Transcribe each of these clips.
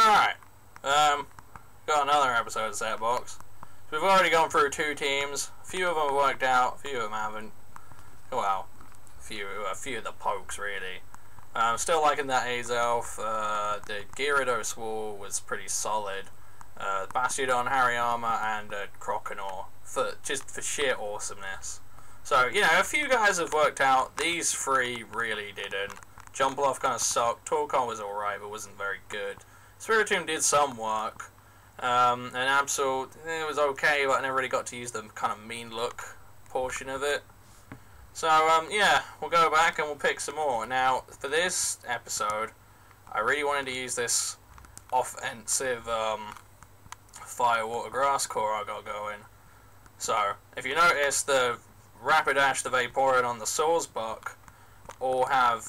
Alright, got another episode of Setbox. We've already gone through 2 teams. A few of them have worked out, a few of them haven't. Well, a few of the pokes, really. Still liking that Azelf. The Gyarados Wall was pretty solid. Bastiodon, Hariyama, and Croconaw, just for sheer awesomeness. So, you know, a few guys have worked out. These 3 really didn't. Jumpluff kind of sucked. Torkoal was alright, but wasn't very good. Spiritomb did some work. And Absol, it was okay, but I never really got to use the kind of mean look portion of it. So, yeah, we'll go back and we'll pick some more. Now, for this episode, I really wanted to use this offensive, Fire, Water, Grass core I got going. So, if you notice, the Rapidash, the Vaporeon on the Sawsbuck all have,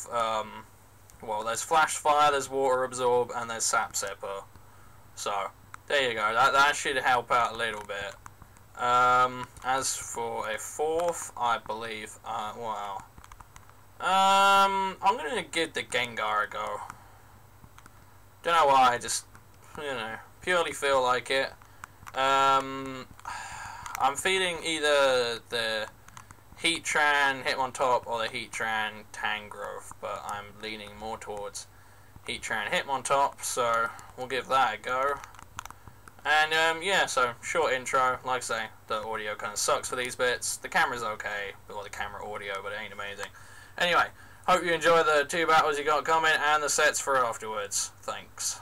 well, there's Flash Fire, there's Water Absorb, and there's Sap Sipper. So, there you go, that should help out a little bit. As for a 4th, I believe, well, I'm gonna give the Gengar a go. Don't know why, I just, you know, purely feel like it. I'm feeling either the Heatran Hitmontop or the Heatran Tangrowth, but I'm leaning more towards Heatran Hitmontop, so we'll give that a go. And, yeah, so, short intro. Like I say, the audio kind of sucks for these bits. The camera's okay, well, the camera audio, but it ain't amazing. Anyway, hope you enjoy the 2 battles you got coming, and the sets for afterwards. Thanks.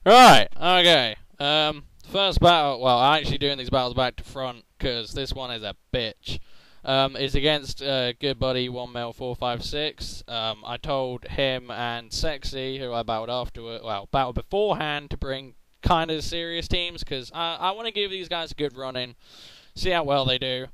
Right, okay. First battle, well, I'm actually doing these battles back to front, because this one is a bitch. It's against good buddy 1mil456. I told him and Sexy, who I battled afterward, well, battled beforehand, to bring kind of serious teams, because I want to give these guys a good run-in, see how well they do.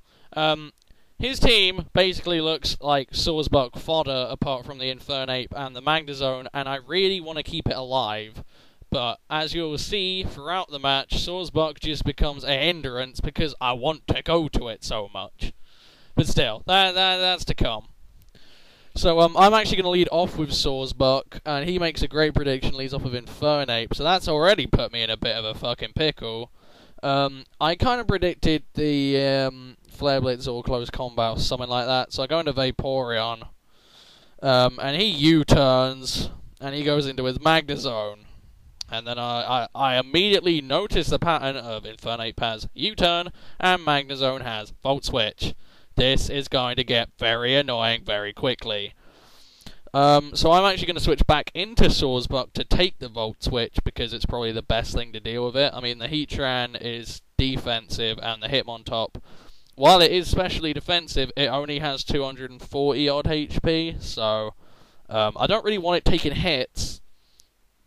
His team basically looks like Sawsbuck fodder, apart from the Infernape and the Magnezone, and I really want to keep it alive. But as you'll see throughout the match, Sawsbuck just becomes a hindrance because I want to go to it so much. But still, that's to come. So I'm actually going to lead off with Sawsbuck, and he makes a great prediction, leads off with Infernape, so that's already put me in a bit of a fucking pickle. I kind of predicted the Flare Blitz or Close Combat or something like that, so I go into Vaporeon, and he U-turns, and he goes into his Magnezone. And then I immediately notice the pattern of Infernape has U-turn, and Magnezone has Volt Switch. This is going to get very annoying very quickly. So I'm actually going to switch back into Sawsbuck to take the Volt Switch, because it's probably the best thing to deal with it. I mean, the Heatran is defensive, and the Hitmontop, while it is specially defensive, it only has 240 odd HP, so I don't really want it taking hits,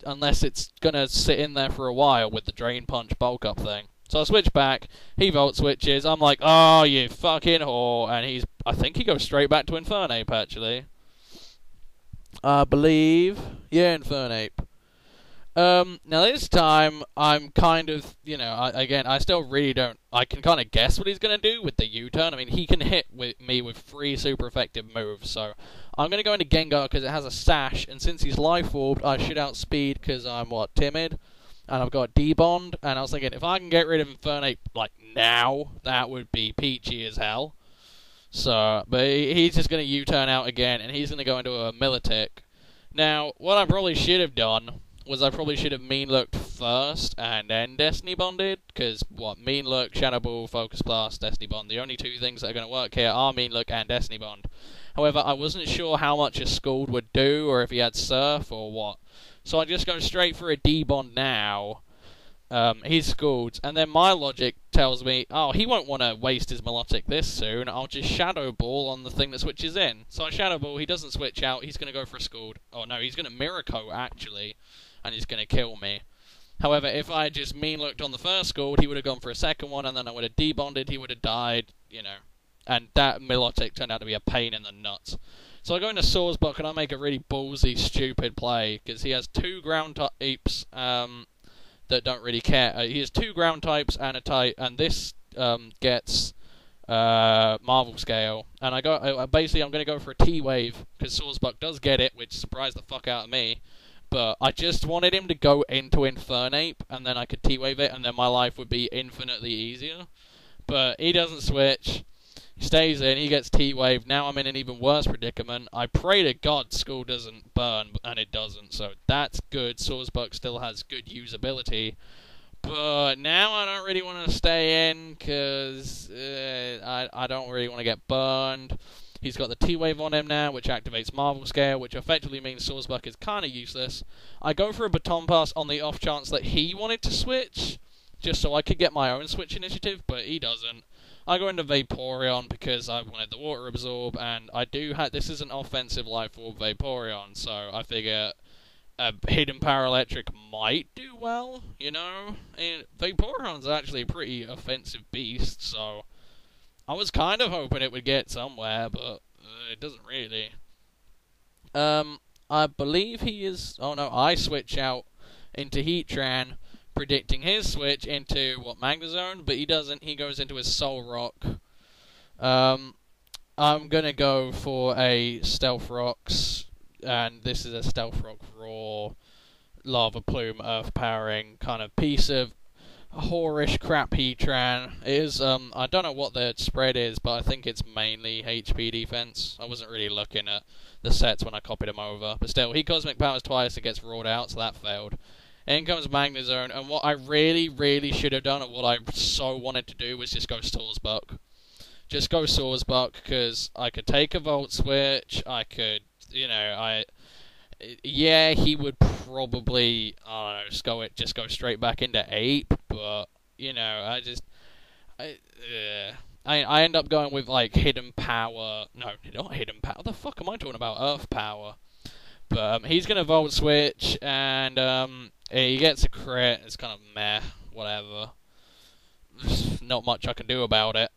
unless it's going to sit in there for a while with the Drain Punch bulk up thing. So I switch back, he Volt Switches, I'm like, oh, you fucking whore, and I think he goes straight back to Infernape, actually. I believe, yeah, Infernape. Now this time, I'm kind of, you know, I still really don't, I can kind of guess what he's going to do with the U-turn. I mean, he can hit me with 3 super effective moves, so I'm going to go into Gengar because it has a Sash, and since he's Life Orbed, I should outspeed because I'm, timid. And I've got D-Bond, and I was thinking, if I can get rid of Infernape, like, now, that would be peachy as hell. So, but he's just going to U-turn out again, and he's going to go into a Milotic. Now, what I probably should have done was I probably should have Mean Looked first, and then Destiny Bonded, because, Mean Look, Shadow Ball, Focus Blast, Destiny Bond, the only 2 things that are going to work here are Mean Look and Destiny Bond. However, I wasn't sure how much a Scald would do, or if he had Surf, or what. So I just go straight for a D-Bond now. He Scalds, and then my logic tells me, oh, he won't want to waste his Milotic this soon, I'll just Shadow Ball on the thing that switches in. So I Shadow Ball, he doesn't switch out, he's going to go for a Scald. Oh no, he's going to Miracle, actually, and he's going to kill me. However, if I just Mean Looked on the first Scald, he would have gone for a second one, and then I would have D-Bonded, he would have died, you know. And that Milotic turned out to be a pain in the nuts. So I go into Sawsbuck and I make a really ballsy, stupid play, because he has 2 ground types that don't really care. He has 2 ground types and a type, and this gets Marvel Scale. And basically I'm going to go for a T-Wave, because Sawsbuck does get it, which surprised the fuck out of me. but I just wanted him to go into Infernape, and then I could T-Wave it, and then my life would be infinitely easier. But he doesn't switch. He stays in, he gets T-Waved. Now I'm in an even worse predicament. I pray to God School doesn't burn, and it doesn't, so that's good. Swordsbuck still has good usability. But now I don't really want to stay in, because I don't really want to get burned. He's got the T-Wave on him now, which activates Marvel Scale, which effectively means Swordsbuck is kind of useless. I go for a Baton Pass on the off chance that he wanted to switch, just so I could get my own switch initiative, but he doesn't. I go into Vaporeon because I wanted the Water Absorb, and I do have... This is an offensive Life Orb Vaporeon, so I figure a Hidden Power Electric might do well, you know? And Vaporeon's actually a pretty offensive beast, so I was kind of hoping it would get somewhere, but it doesn't really. I believe he is... Oh no, I switch out into Heatran, predicting his switch into, Magnezone, but he doesn't. He goes into his Solrock. I'm gonna go for a Stealth Rocks, and this is a Stealth Rock Raw, Lava Plume, Earth Powering kind of piece of whorish crap Heatran. It is, I don't know what the spread is, but I think it's mainly HP defense. I wasn't really looking at the sets when I copied them over, but still, he Cosmic Powers twice, it gets roared out, so that failed. In comes Magnezone, and what I really, really should have done, and what I so wanted to do, was just go Swordsbuck. Just go Swordsbuck, because I could take a Volt Switch, I could, yeah, he would probably, I don't know, just go straight back into Ape, but, I end up going with, Hidden Power, no, not Hidden Power, what the fuck am I talking about, Earth Power. But, he's gonna Volt Switch, and, he gets a crit, it's kind of meh, whatever. There's not much I can do about it.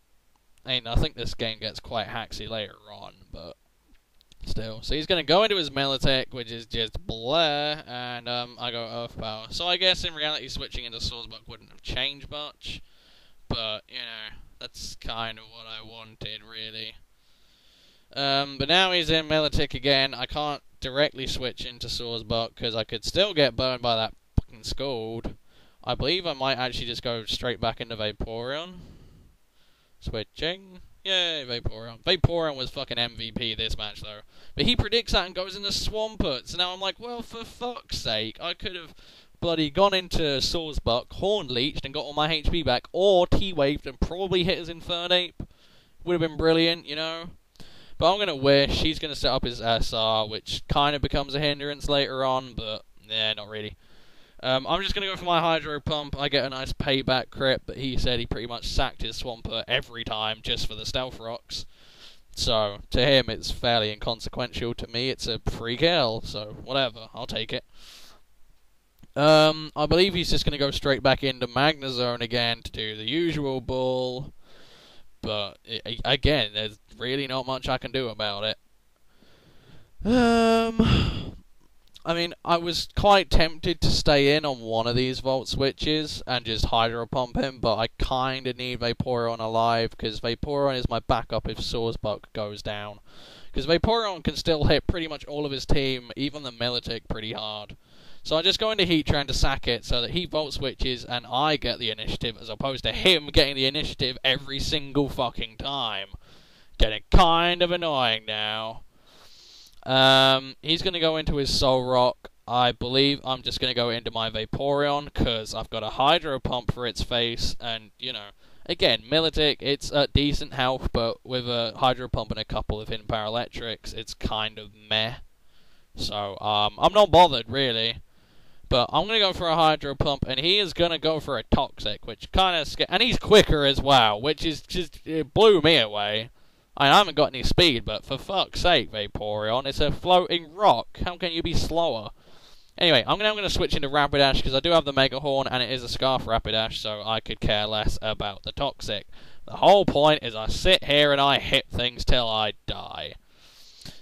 I think this game gets quite hacksy later on, but still. So he's going to go into his Militech, which is just bleh, and I go Earth Power. So I guess in reality switching into Swordsbuck wouldn't have changed much, but, that's kind of what I wanted, really. But now he's in Militech again. I can't directly switch into Swordsbuck, because I could still get burned by that fucking Scald. I believe I might actually just go straight back into Vaporeon. Switching. Yay, Vaporeon. Vaporeon was fucking MVP this match, though. But he predicts that and goes into Swampert. So now I'm like, well, for fuck's sake, I could have bloody gone into Swordsbuck, Horn Leeched, and got all my HP back, or T-Waved and probably hit his Infernape. Would have been brilliant, But I'm going to wish. He's going to set up his SR, which kind of becomes a hindrance later on, but, not really. I'm just going to go for my Hydro Pump. I get a nice payback crit, but he said he pretty much sacked his Swampert every time just for the Stealth Rocks. So, to him, it's fairly inconsequential. To me, it's a free kill, so whatever. I'll take it. I believe he's just going to go straight back into Magnezone again to do the usual bull. But, again, there's really not much I can do about it. I was quite tempted to stay in on one of these Volt Switches and just Hydro Pump him, but I kind of need Vaporeon alive, because Vaporeon is my backup if Swordsbuck goes down. Because Vaporeon can still hit pretty much all of his team, even the Militech, pretty hard. So I just go into Heatran to sack it so that he Volt Switches and I get the initiative, as opposed to him getting the initiative every single fucking time. Getting kind of annoying now. He's going to go into his Solrock. I believe I'm just going to go into my Vaporeon, because I've got a Hydro Pump for its face, and, again, Militech, it's at decent health, but with a Hydro Pump and a couple of Hidden Power Electrics, it's kind of meh. So, I'm not bothered, really. But I'm going to go for a Hydro Pump, and he is going to go for a Toxic, which kind of and he's quicker as well, which is just, it blew me away. I haven't got any speed, but for fuck's sake, Vaporeon, it's a floating rock. How can you be slower? Anyway, I'm now going to switch into Rapidash, because I do have the Mega Horn, and it is a Scarf Rapidash, so I could care less about the Toxic. The whole point is I sit here and I hit things till I die.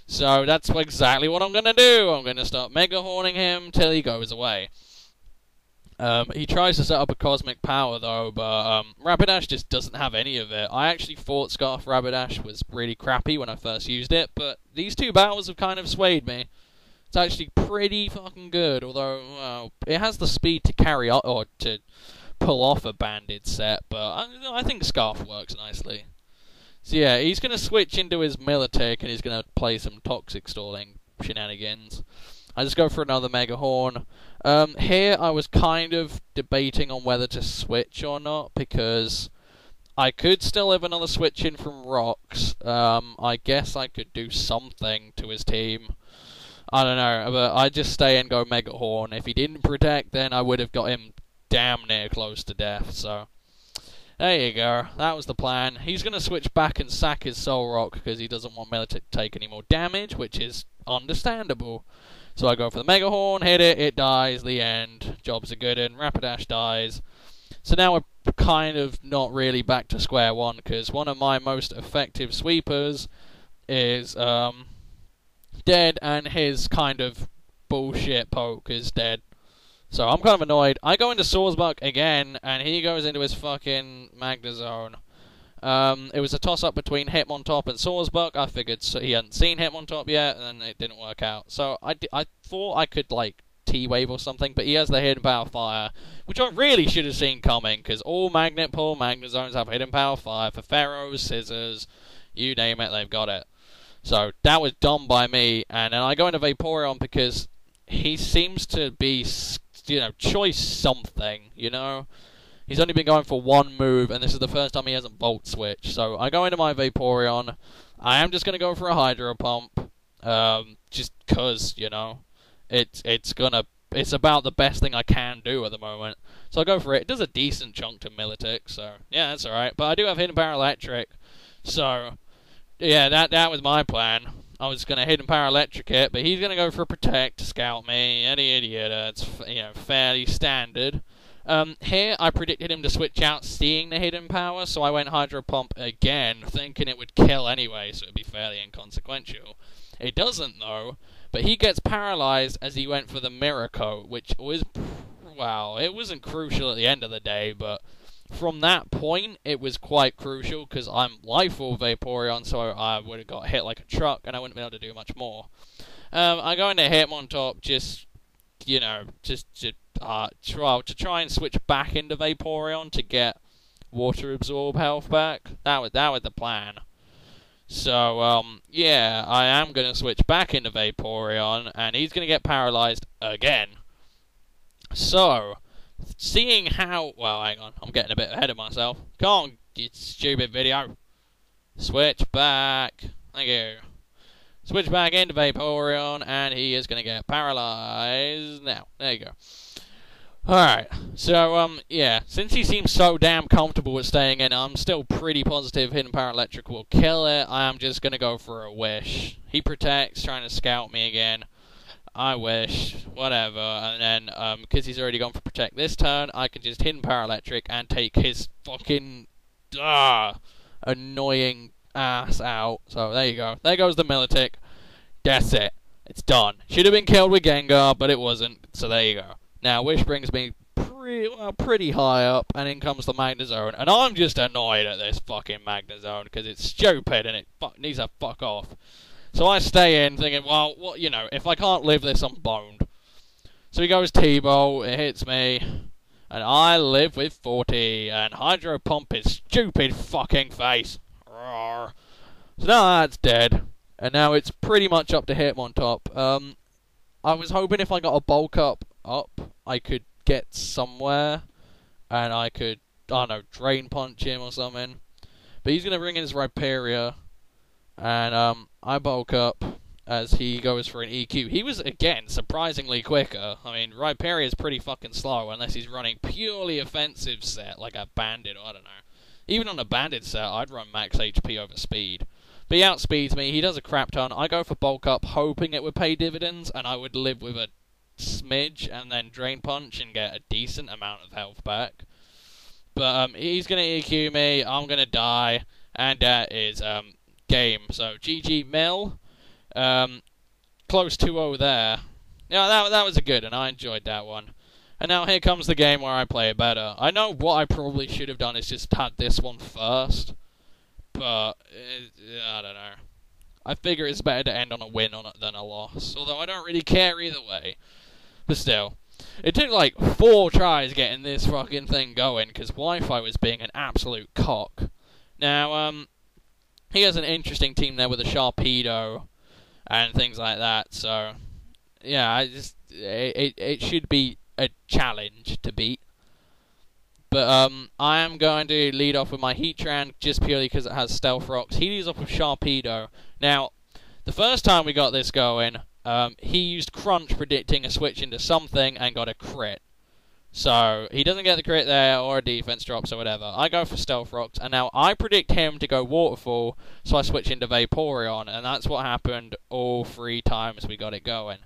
So that's exactly what I'm going to do. I'm going to start Mega Horning him till he goes away. He tries to set up a Cosmic Power, though, but Rapidash just doesn't have any of it. I actually thought Scarf Rapidash was really crappy when I first used it, but these two battles have kind of swayed me. It's actually pretty fucking good, although, well, it has the speed to carry up, or to pull off a banded set, but I think Scarf works nicely. So yeah, he's going to switch into his Militic, and he's going to play some Toxic Stalling shenanigans. I just go for another Mega Horn. Here I was kind of debating on whether to switch or not, because I could still have another switch in from Rocks. I guess I could do something to his team. I don't know, but I just stay and go Mega Horn. If he didn't protect, then I would have got him damn near close to death, so there you go. That was the plan. He's going to switch back and sack his Soul Rock because he doesn't want Militic to take any more damage, which is understandable. So I go for the Mega Horn, hit it, it dies, the end. Job's a good one. Rapidash dies. So now we're kind of not really back to square one, because one of my most effective sweepers is dead, and his kind of bullshit poke is dead. So I'm kind of annoyed. I go into Swordsbuck again, and he goes into his fucking Magnezone. It was a toss-up between Hitmontop and Swordsbuck. I figured he hadn't seen Hitmontop yet, and it didn't work out. So I thought I could, like, T-Wave or something, but he has the Hidden Power Fire, which I really should have seen coming, because all Magnet Pull Magnezones have Hidden Power Fire for Pharaohs, Scissors, you name it, they've got it. So that was dumb by me, and then I go into Vaporeon because he seems to be, you know, choice something, you know? He's only been going for one move, and this is the first time he hasn't Volt Switch. So I go into my Vaporeon. I am just going to go for a Hydro Pump, just because, you know, it's about the best thing I can do at the moment. So I go for it. It does a decent chunk to Militic, so yeah, that's alright. But I do have Hidden Power Electric, so yeah, that was my plan. I was going to Hidden Power Electric it, but he's going to go for Protect to scout me. Any idiot. It's, you know, fairly standard. Here, I predicted him to switch out seeing the Hidden Power, so I went Hydro Pump again, thinking it would kill anyway, so it would be fairly inconsequential. It doesn't, though, but he gets paralyzed as he went for the Miracle, which was, wow, it wasn't crucial at the end of the day, but from that point, it was quite crucial, because I'm Life-Orb Vaporeon, so I would have got hit like a truck, and I wouldn't be able to do much more. I go into Hitmontop, just, you know, to try and switch back into Vaporeon to get Water Absorb health back. That was the plan. So, yeah, I am going to switch back into Vaporeon, and he's going to get paralyzed again. So, seeing how... Well, hang on, I'm getting a bit ahead of myself. Come on, you stupid video. Switch back. Thank you. Switch back into Vaporeon, and he is going to get paralyzed now. There you go. Alright, so, yeah, since he seems so damn comfortable with staying in, I'm still pretty positive Hidden Power Electric will kill it. I am just going to go for a Wish. He protects, trying to scout me again. I wish, whatever, and then, because he's already gone for Protect this turn, I can just Hidden Power Electric and take his fucking, annoying ass out. So, there you go. There goes the Militic. That's it. It's done. Should have been killed with Gengar, but it wasn't, so there you go. Now, Wish brings me pretty high up, and in comes the Magnezone, and I'm just annoyed at this fucking Magnezone, because it's stupid, and it needs to fuck off. So I stay in, thinking, well, what, you know, if I can't live this, I'm boned. So he goes T-Bolt, it hits me, and I live with 40, and Hydro Pump his stupid fucking face. Roar. So now that's dead, and now it's pretty much up to Hitmontop. I was hoping if I got a Bulk Up, I could get somewhere, and I could, I don't know, Drain Punch him or something. But he's going to bring in his Rhyperior, and I Bulk Up as he goes for an EQ. He was, again, surprisingly quicker. I mean, Rhyperior is pretty fucking slow, unless he's running purely offensive set, like a Bandit, or I don't know. Even on a Bandit set, I'd run max HP over speed. But he outspeeds me, he does a crap ton. I go for Bulk Up, hoping it would pay dividends, and I would live with a smidge and then Drain Punch and get a decent amount of health back. But he's going to EQ me, I'm going to die, and that is game. So GG Mill, close 2-0 there. Yeah, that was a good one, I enjoyed that one. And now here comes the game where I play it better. I know what I probably should have done is just had this one first, but I don't know. I figure it's better to end on a win on it than a loss. Although I don't really care either way. But still. It took like 4 tries getting this fucking thing going because Wi-Fi was being an absolute cock. Now, he has an interesting team there with a Sharpedo and things like that. So, yeah, it should be a challenge to beat. But I am going to lead off with my Heatran just purely because it has Stealth Rocks. He leads off with Sharpedo. Now, the first time we got this going, he used Crunch predicting a switch into something and got a crit. So, he doesn't get the crit there or a defense drops or whatever. I go for Stealth Rocks, and now I predict him to go Waterfall, so I switch into Vaporeon, and that's what happened all 3 times we got it going.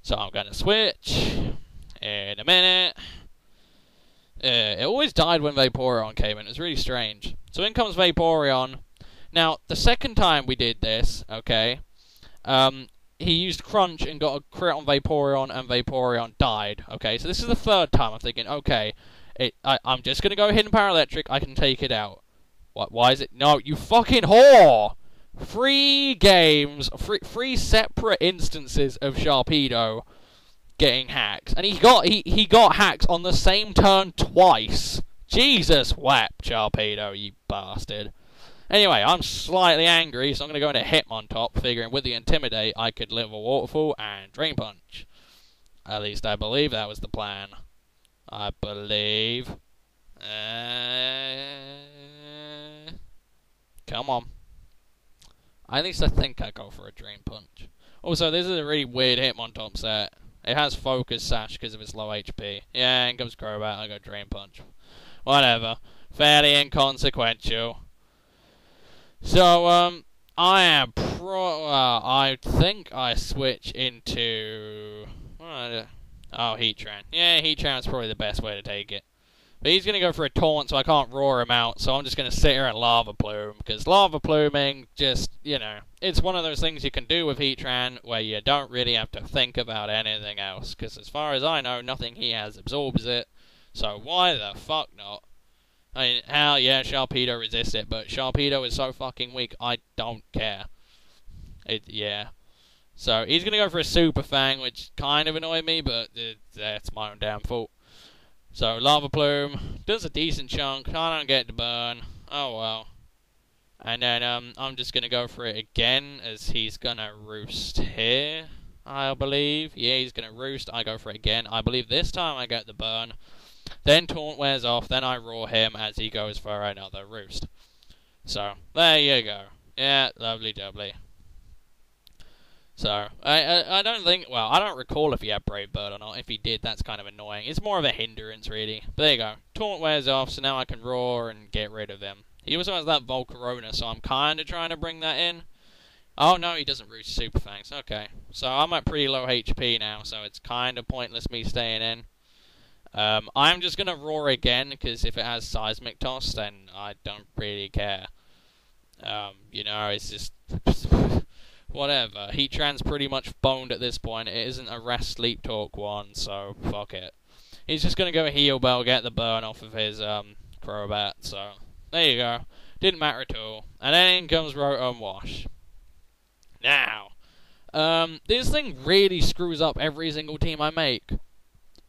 So I'm going to switch in a minute. It always died when Vaporeon came in. It was really strange. So in comes Vaporeon. Now, the second time we did this, okay, he used Crunch and got a crit on Vaporeon, and Vaporeon died. Okay, so this is the third time I'm thinking, okay, I'm just going to go Hidden Power Electric. I can take it out. What? Why is it? No, you fucking whore! 3 games, 3 separate instances of Sharpedo getting hacks, and he got hacks on the same turn twice. Jesus wept, Sharpedo, you bastard. Anyway, I'm slightly angry, so I'm going to go into Hitmontop, figuring with the Intimidate I could live a Waterfall and Drain Punch. At least I believe that was the plan. I believe. Come on. At least I think I go for a Drain Punch. Also, this is a really weird Hitmontop set. It has Focus Sash because of its low HP. Yeah, in comes Crobat, I go Drain Punch. Whatever. Fairly inconsequential. So, I think I switch into... Oh, Heatran. Yeah, Heatran's probably the best way to take it. But he's going to go for a Taunt, so I can't roar him out, so I'm just going to sit here and Lava Plume, because Lava Pluming just, you know, it's one of those things you can do with Heatran where you don't really have to think about anything else, because as far as I know, nothing he has absorbs it, so why the fuck not? I mean, hell yeah, Sharpedo resists it, but Sharpedo is so fucking weak, I don't care. Yeah. So, he's going to go for a Super Fang, which kind of annoyed me, but that's my own damn fault. So, Lava Plume does a decent chunk. I don't get the burn. Oh well. And then I'm just going to go for it again, as he's going to roost here, I believe. Yeah, he's going to roost. I go for it again. I believe this time I get the burn. Then Taunt wears off. Then I roar him as he goes for another roost. So, there you go. Yeah, lovely doubly. So, I don't think, well, I don't recall if he had Brave Bird or not. If he did, that's kind of annoying. It's more of a hindrance, really. But there you go. Taunt wears off, so now I can roar and get rid of him. He also has that Volcarona, so I'm kind of trying to bring that in. Oh, no, he doesn't roost Super Fangs. Okay. So, I'm at pretty low HP now, so it's kind of pointless me staying in. I'm just going to roar again, because if it has Seismic Toss, then I don't really care. You know, it's just... Whatever. Heatran's pretty much boned at this point. It isn't a Rest Sleep Talk one, so fuck it. He's just going to go Heal Bell, get the burn off of his Crobat, so there you go. Didn't matter at all. And then in comes Rotom Wash. Now, this thing really screws up every single team I make.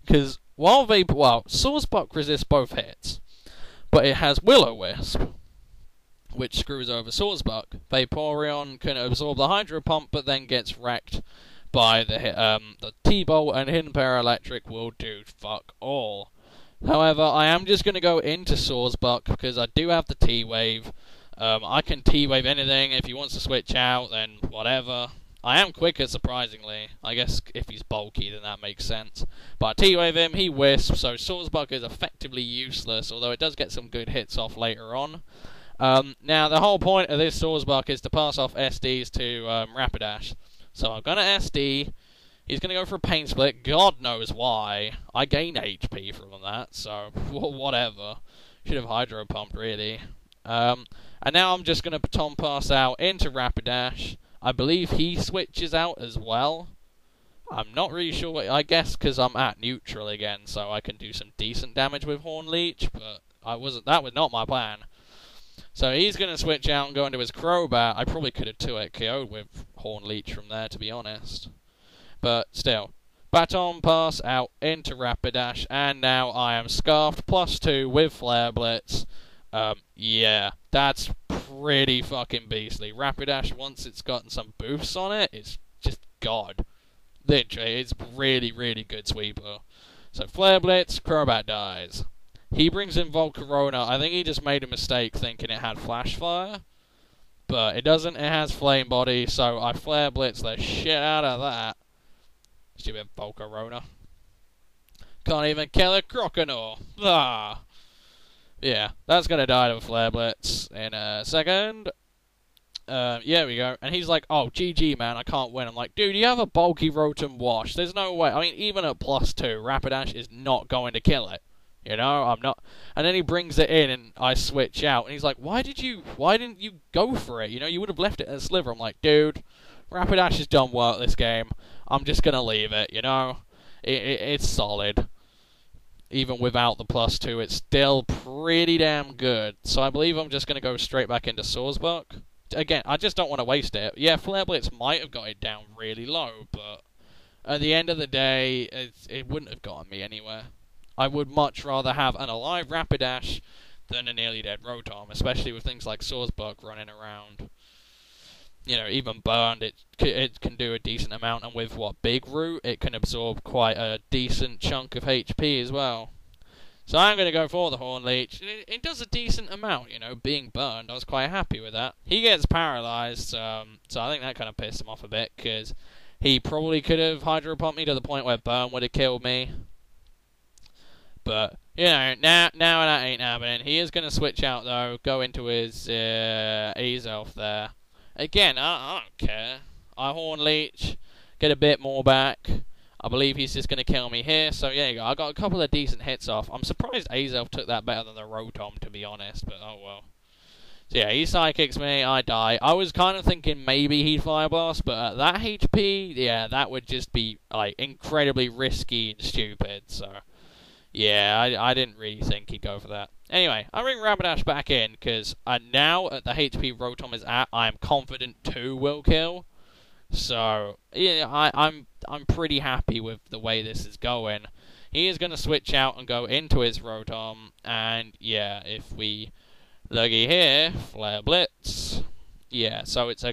Because while Swordsbuck resists both hits, but it has Will-O-Wisp, which screws over Swordsbuck. Vaporeon can absorb the Hydro Pump, but then gets wrecked by the T-Bolt, and Hidden Power Electric will do fuck all. However, I am just going to go into Swordsbuck, because I do have the T-Wave. I can T-Wave anything. If he wants to switch out, then whatever. I am quicker, surprisingly. I guess if he's bulky, then that makes sense. But I T-Wave him, he Wisps, so Swordsbuck is effectively useless, although it does get some good hits off later on. Now, the whole point of this Swordsbuck is to pass off SDs to Rapidash. So I'm going to SD. He's going to go for a Pain Split. God knows why. I gain HP from that, so whatever. Should have Hydro Pumped, really. And now I'm just going to Baton Pass out into Rapidash. I believe he switches out as well. I'm not really sure. I guess because I'm at neutral again, so I can do some decent damage with Horn Leech, but that was not my plan. So he's going to switch out and go into his Crobat. I probably could have 2-hit KO'd with Horn Leech from there, to be honest. But still. Baton Pass out into Rapidash, and now I am Scarfed +2 with Flare Blitz. Yeah, that's pretty fucking beastly. Rapidash, once it's gotten some boosts on it, it's just God. Literally, it's really, really good sweeper. So Flare Blitz, Crobat dies. He brings in Volcarona. I think he just made a mistake thinking it had Flash Fire. But it doesn't, it has Flame Body, so I Flare Blitz the shit out of that. Stupid Volcarona. Can't even kill a Croconaw. Ah. Yeah, that's gonna die to a Flare Blitz in a second. Yeah, we go. And he's like, oh, GG, man, I can't win. I'm like, dude, you have a bulky Rotom Wash. There's no way. I mean, even at +2, Rapidash is not going to kill it. You know, I'm not. And then he brings it in, and I switch out. And he's like, why didn't you go for it? You know, you would have left it at Sliver. I'm like, dude, Rapidash has done well this game. I'm just going to leave it, you know? It's solid. Even without the +2, it's still pretty damn good. So I believe I'm just going to go straight back into Swordsbuck. Again, I just don't want to waste it. Yeah, Flare Blitz might have got it down really low, but at the end of the day, it wouldn't have gotten me anywhere. I would much rather have an alive Rapidash than a nearly dead Rotom, especially with things like Swordsbuck running around. You know, even burned, it can do a decent amount, and with Big Root, it can absorb quite a decent chunk of HP as well. So I'm going to go for the Horn Leech. It does a decent amount, you know, being burned. I was quite happy with that. He gets paralyzed, so I think that kind of pissed him off a bit, because he probably could have Hydro Pumped me to the point where burn would have killed me. But, you know, now that ain't happening. He is going to switch out, though, go into his Azelf there. Again, I don't care. I Horn Leech, get a bit more back. I believe he's just going to kill me here. So, yeah, you go. I got a couple of decent hits off. I'm surprised Azelf took that better than the Rotom, to be honest. But, oh well. So, yeah, he Psychics me. I die. I was kind of thinking maybe he'd Fire Blast. But at that HP, yeah, that would just be, like, incredibly risky and stupid. So, yeah, I didn't really think he'd go for that. Anyway, I bring Rapidash back in, because now at the HP Rotom is at, I am confident 2 will kill. So, yeah, I'm pretty happy with the way this is going. He is going to switch out and go into his Rotom, and yeah, if we looky here, Flare Blitz. Yeah, so it's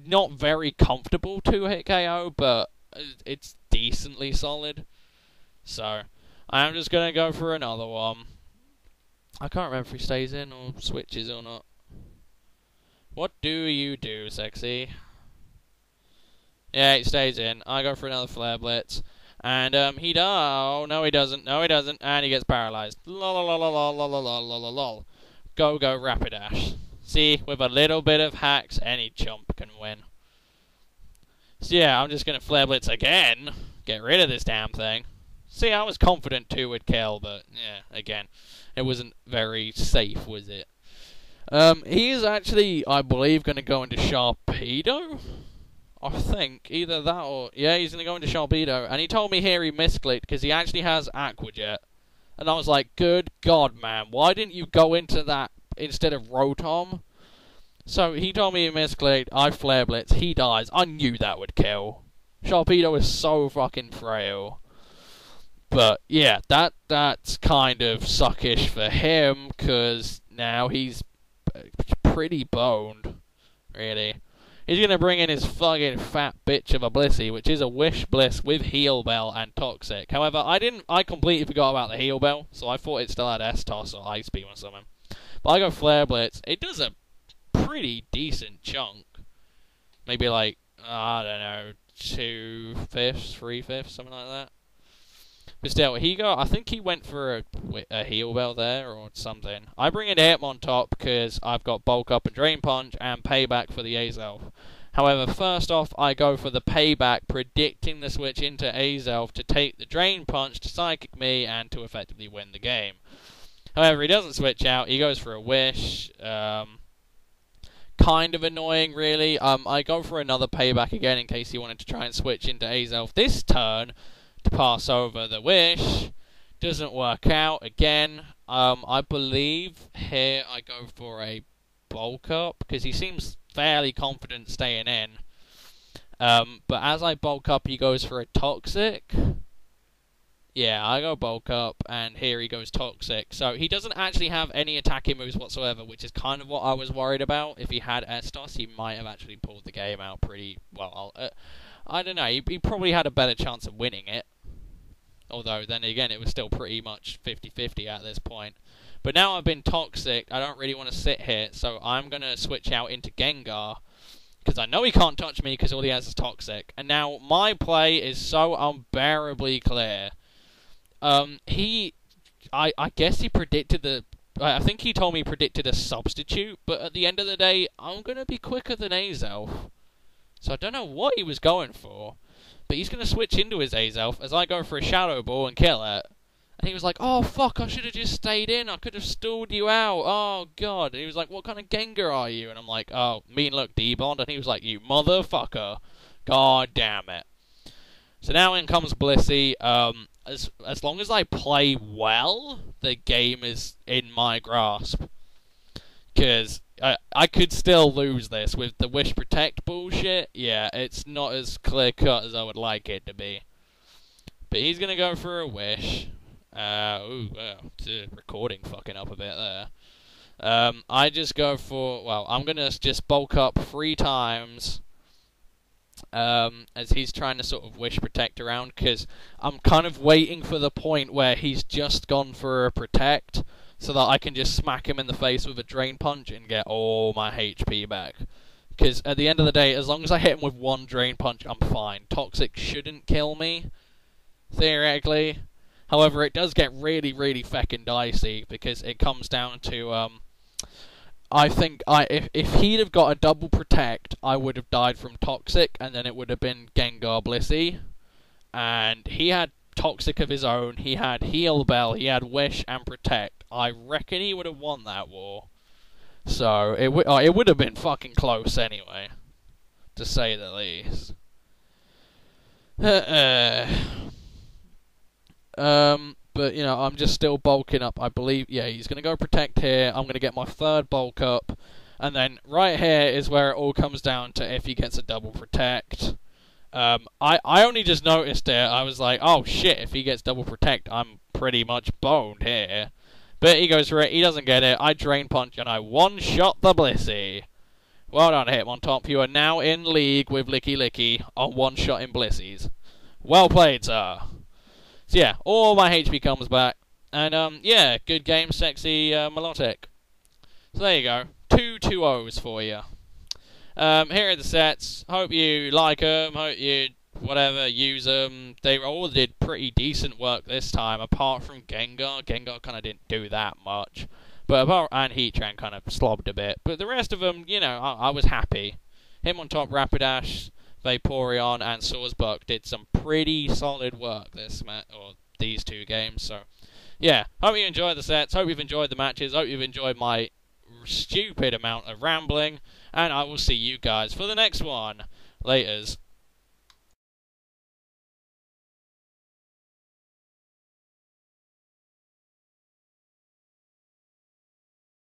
not very comfortable 2-hit KO, but it's decently solid. So, I'm just going to go for another one. I can't remember if he stays in or switches or not. What do you do, sexy? Yeah, he stays in. I go for another Flare Blitz. And, he does. Oh, no, he doesn't. No, he doesn't. And he gets paralyzed. Lol. Go Rapidash. See, with a little bit of hacks, any chump can win. So, yeah, I'm just going to Flare Blitz again. Get rid of this damn thing. See, I was confident 2 would kill, but, yeah, again, it wasn't very safe, was it? He is actually, I believe, going to go into Sharpedo? I think. Either that or... Yeah, he's going to go into Sharpedo. And he told me here he misclicked, because he actually has Aqua Jet. And I was like, good God, man, why didn't you go into that instead of Rotom? So, he told me he misclicked, I Flare Blitz, he dies. I knew that would kill. Sharpedo is so fucking frail. But, yeah, that's kind of suckish for him, because now he's pretty boned, really. He's going to bring in his fucking fat bitch of a Blissey, which is a Wish Bliss with Heal Bell and Toxic. However, I completely forgot about the Heal Bell, so I thought it still had S-Toss or Ice Beam or something. But I go Flare Blitz. It does a pretty decent chunk. Maybe like, I don't know, 2/5, 3/5, something like that. But still, I think he went for a Heal Bell there or something. I bring in Hitmon top because I've got Bulk Up and Drain Punch and Payback for the Azelf. However, first off, I go for the Payback, predicting the switch into Azelf to take the Drain Punch to Psychic me and to effectively win the game. However, he doesn't switch out. He goes for a Wish. Kind of annoying, really. I go for another Payback again in case he wanted to try and switch into Azelf this turn to pass over the Wish. Doesn't work out again. I believe here I go for a bulk up, because he seems fairly confident staying in. But as I bulk up, he goes for a toxic. Yeah, I go bulk up, and here he goes toxic. So he doesn't actually have any attacking moves whatsoever, which is kind of what I was worried about. If he had Estos, he might have actually pulled the game out pretty well. I don't know, he probably had a better chance of winning it. Although, then again, it was still pretty much 50-50 at this point. But now I've been toxic, I don't really want to sit here, so I'm going to switch out into Gengar. Because I know he can't touch me because all he has is toxic. And now my play is so unbearably clear. I guess he predicted I think he told me he predicted a substitute, but at the end of the day, I'm going to be quicker than Azelf. So I don't know what he was going for, but he's going to switch into his Azelf as I go for a Shadow Ball and kill it. And he was like, oh fuck, I should have just stayed in, I could have stalled you out, oh god. And he was like, what kind of Gengar are you? And I'm like, oh, mean look, D-Bond. And he was like, you motherfucker. God damn it. So now in comes Blissey. As long as I play well, the game is in my grasp. Because I could still lose this with the Wish Protect bullshit. Yeah, it's not as clear-cut as I would like it to be. But he's going to go for a Wish. Recording fucking up a bit there. I just go for... Well, I'm going to just bulk up 3 times. As he's trying to sort of Wish Protect around, because I'm kind of waiting for the point where he's just gone for a Protect, so that I can just smack him in the face with a Drain Punch and get all my HP back. Because at the end of the day, as long as I hit him with 1 Drain Punch, I'm fine. Toxic shouldn't kill me, theoretically. However, it does get really, really feckin' dicey, because it comes down to, I think if he'd have got a double Protect, I would have died from Toxic, and then it would have been Gengar Blissey. And he had Toxic of his own, he had Heal Bell, he had Wish and Protect. I reckon he would have won that war. So, it would have been fucking close anyway, to say the least. But, you know, I'm just still bulking up. I believe, yeah, he's going to go Protect here. I'm going to get my 3rd bulk up. And then right here is where it all comes down to if he gets a double Protect. I only just noticed it. I was like, oh shit, if he gets double Protect, I'm pretty much boned here. But he goes for it. He doesn't get it. I Drain Punch and I one-shot the Blissey. Well done, Hitmontop. You are now in league with Licky Licky on one-shotting Blisseys. Well played, sir. So yeah, all my HP comes back. And, yeah, good game, sexy Melodic. So there you go. 2 2-0s for you. Here are the sets. Hope you like them. Hope you, whatever, use them. They all did pretty decent work this time, apart from Gengar. Gengar kind of didn't do that much. And Heatran kind of slobbed a bit. But the rest of them, you know, I was happy. Hitmontop, Rapidash, Vaporeon, and Swordsbuck did some pretty solid work these 2 games. So, yeah, hope you enjoyed the sets. Hope you've enjoyed the matches. Hope you've enjoyed my stupid amount of rambling. And I will see you guys for the next one. Laters.